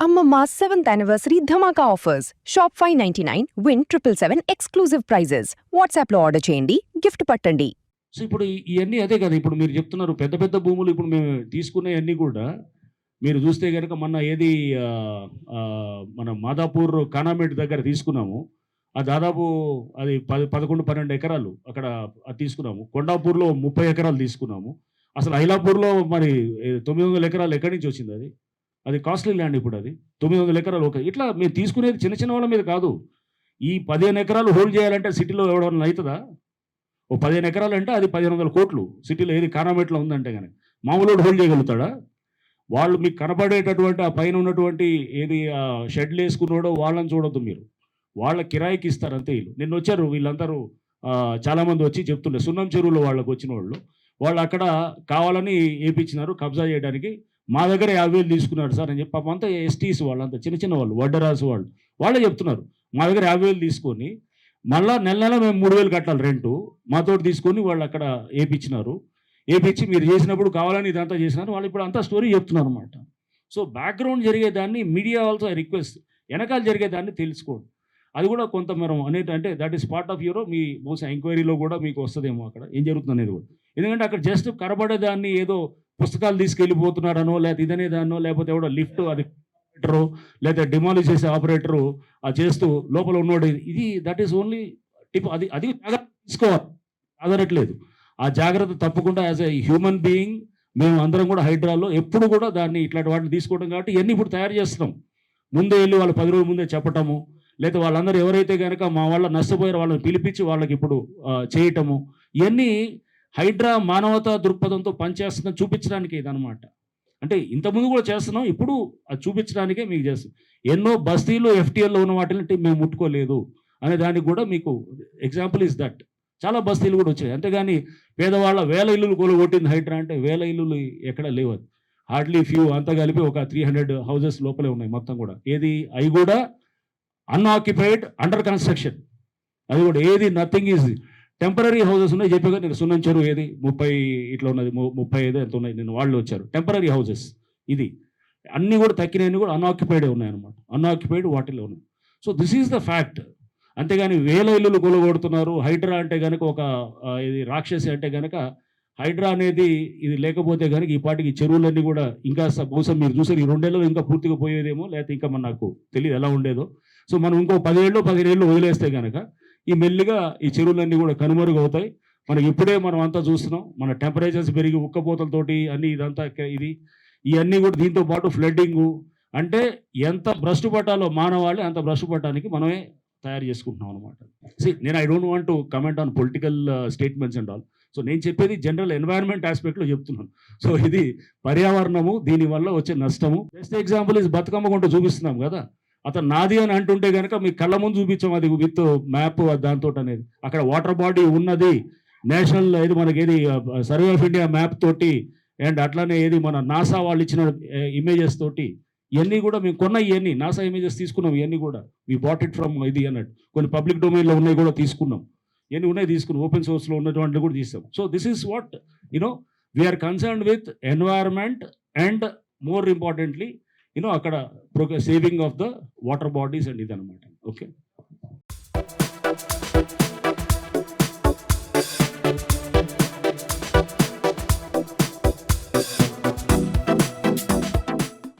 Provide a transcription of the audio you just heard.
Amma 7th anniversary Dhamaka offers. Shop 599, win 777 exclusive prizes. WhatsApp లో order చేయండి, gift పట్టండి. So ఇప్పుడు ఇవన్నీ అదే కదా, ఇప్పుడు మీరు చెప్తున్నారు పెద్ద పెద్ద భూములు ఇప్పుడు మేము తీసుకునే అన్నీ కూడా మీరు చూస్తే కనుక మొన్న ఏది మన మాదాపూర్ కానామేట్ దగ్గర తీసుకున్నాము. దాదాపు అది 11-12 ఎకరాలు అక్కడ అది తీసుకున్నాము. కొండాపూర్లో 30 ఎకరాలు తీసుకున్నాము. అసలు ఐలాపూర్లో మరి 900 ఎకరాలు ఎక్కడి నుంచి వచ్చింది? అది కాస్ట్లీ ల్యాండ్. ఇప్పుడు అది 900 ఎకరాలు. ఒక ఇట్లా మీరు తీసుకునేది చిన్న చిన్న వాళ్ళ మీద కాదు. ఈ 15 ఎకరాలు హోల్డ్ చేయాలంటే సిటీలో ఎవడన్నా అవుతుందా? ఓ 15 ఎకరాలు అంటే అది 1500 కోట్లు సిటీలో, ఏది కానామేట్లో ఉందంటే కానీ మామూలు హోల్డ్ చేయగలుగుతాడా? వాళ్ళు మీకు కనపడేటటువంటి ఆ పైన ఉన్నటువంటి ఏది షెడ్లు వేసుకున్నాడో వాళ్ళని చూడొద్దు మీరు. వాళ్ళ కిరాయికి ఇస్తారు అంతే. నిన్న వచ్చారు వీళ్ళందరూ, చాలామంది వచ్చి చెప్తుండే సున్నం చెరువులో వాళ్ళకు వచ్చిన వాళ్ళు అక్కడ కావాలని ఏపించినారు కబ్జా చేయడానికి. మా దగ్గర 50,000 తీసుకున్నారు సార్ అని చెప్పి. పాపం అంతా ఎస్టీస్ వాళ్ళంతా చిన్న చిన్న వాళ్ళు, వడ్డరాసు వాళ్ళే చెప్తున్నారు. మా దగ్గర 50,000 తీసుకొని మళ్ళీ నెల మేము 3,000 కట్టాలి రెంటు, మాతోటి తీసుకొని వాళ్ళు అక్కడ ఏపించినారు. ఏపించి మీరు చేసినప్పుడు కావాలని ఇదంతా చేసినారు. వాళ్ళు ఇప్పుడు అంతా స్టోరీ చెప్తున్నారు అనమాట. సో బ్యాక్గ్రౌండ్ జరిగేదాన్ని మీడియా ఆల్సో రిక్వెస్ట్, వెనకాల జరిగేదాన్ని తెలుసుకోండి. అది కూడా కొంత మనం అంటే దట్ ఈస్ పార్ట్ ఆఫ్ యూరో మీ బహుశా ఎంక్వైరీలో కూడా మీకు వస్తుందేమో అక్కడ ఏం జరుగుతుంది అనేది కూడా. ఎందుకంటే అక్కడ జస్ట్ కనబడేదాన్ని ఏదో పుస్తకాలు తీసుకెళ్ళిపోతున్నారనో, లేకపోతే ఇదనేదాన్నో, లేకపోతే ఎవడో లిఫ్ట్ అది ఆపరేటరు, లేదా డిమాలిష్ చేసే ఆపరేటరు చేస్తూ లోపల ఉన్నోడు ఇది దట్ ఈస్ ఓన్లీ టిప్. అది జాగ్రత్త తీసుకోవాలి, ఆదరట్లేదు. ఆ జాగ్రత్త తప్పకుండా యాజ్ ఎ హ్యూమన్ బీయింగ్ మేము అందరం కూడా హైడ్రాలో ఎప్పుడు కూడా దాన్ని ఇట్లాంటి వాటిని తీసుకోవడం కాబట్టి ఇవన్నీ ఇప్పుడు తయారు చేస్తున్నాం. ముందే వెళ్ళి వాళ్ళు 10 రోజుల ముందే చెప్పటము, లేదా వాళ్ళందరూ ఎవరైతే కనుక మా వాళ్ళ నష్టపోయారో వాళ్ళని పిలిపించి వాళ్ళకి ఇప్పుడు చేయటము, ఇవన్నీ హైడ్రా మానవతా దృక్పథంతో పనిచేస్తుందని చూపించడానికి ఇదనమాట. అంటే ఇంతకుముందు కూడా చేస్తున్నాం, ఇప్పుడు అది చూపించడానికే మీకు చేస్తాం. ఎన్నో బస్తీలు ఎఫ్టీఎల్లో ఉన్న వాటిని మేము ముట్టుకోలేదు అనే దానికి కూడా మీకు ఎగ్జాంపుల్ ఇస్ దట్. చాలా బస్తీలు కూడా వచ్చాయి. అంతేగాని పేదవాళ్ళ 1000 ఇల్లులు కొట్టింది హైడ్రా అంటే 1000 ఇల్లులు ఎక్కడ లేవు. హార్డ్లీ ఫ్యూ, అంతా కలిపి ఒక 300 హౌసెస్ లోపలే ఉన్నాయి మొత్తం కూడా. ఏది అవి కూడా అన్ఆక్యుపైడ్, అండర్ కన్స్ట్రక్షన్. అది కూడా ఏది నథింగ్ ఈజ్ టెంపరీ హౌసెస్ ఉన్నాయి. చెప్పాగా నేను సున్నం చెరువు ఏది 30 ఇట్లా ఉన్నది, 35 ఎంత ఉన్నాయి. నేను వాళ్ళు వచ్చారు టెంపరీ హౌసెస్. ఇది అన్నీ కూడా తక్కినవన్నీ కూడా అన్ఆక్యుపైడే ఉన్నాయన్నమాట. అన్ఆక్యుపైడ్ వాటిలో ఉన్నాయి. So this is the fact. అంతేగాని 1000 ఇల్లులు కొలగొడుతున్నారు. హైడ్రా అంటే కనుక ఒక ఇది రాక్షసి అంటే కనుక హైడ్రా అనేది ఇది లేకపోతే కనుక ఈ పాటికి చెరువులన్నీ కూడా ఇంకా బహుశా మీరు చూసారు ఈ 2 ఏళ్ళలో ఇంకా పూర్తిగా పోయేదేమో, లేకపోతే ఇంకా నాకు తెలియదు ఎలా ఉండేదో. సో మనం ఇంకో 15 ఏళ్ళు వదిలేస్తే కనుక ఈ మెల్లిగా ఈ చెరువులన్నీ కూడా కనుమరుగవుతాయి. మనకి ఇప్పుడే మనం అంతా చూస్తున్నాం, మన టెంపరేచర్స్ పెరిగి ఉక్కపోతలతోటి అన్ని ఇదంతా ఇవన్నీ కూడా దీంతో పాటు ఫ్లడ్డింగు. అంటే ఎంత భ్రష్టు పట్టాలో మానవాళి అంత భ్రష్టు పట్టడానికి మనమే తయారు చేసుకుంటున్నాం అనమాట. నేను I don't want to comment on political statements and all. So నేను చెప్పేది జనరల్ ఎన్వైరన్మెంట్ ఆస్పెక్ట్లో చెప్తున్నాను. సో ఇది పర్యావరణము, దీనివల్ల వచ్చే నష్టము. బెస్ట్ ఎగ్జాంపుల్ ఇస్ బతుకమ్మ కొంటూ చూపిస్తున్నాం కదా. అతను నాది అని అంటుంటే కనుక మీ కళ్ళ ముందు చూపించాం అది విత్ మ్యాప్ దాంతో అనేది. అక్కడ వాటర్ బాడీ ఉన్నది, నేషనల్ ఏది మనకి ఏది సర్వే ఆఫ్ ఇండియా మ్యాప్ తోటి, అండ్ అట్లానే ఏది మన నాసా వాళ్ళు ఇచ్చిన ఇమేజెస్ తోటి, ఇవన్నీ కూడా మేము కొన్న, ఇవన్నీ నాసా ఇమేజెస్ తీసుకున్నాం. ఇవన్నీ కూడా వీ బాట్ ఇట్ ఫ్రమ్ ఇది అన్నట్టు. కొన్ని పబ్లిక్ డొమైన్లో ఉన్నాయి కూడా తీసుకున్నాం. ఎన్ని ఉన్నాయి తీసుకున్నాం, ఓపెన్ సోర్స్లో ఉన్నటువంటి కూడా తీస్తాం. So this is what we're concerned with environment and more importantly అక్కడ saving of the water bodies and ఇది అనమాట. ఓకే.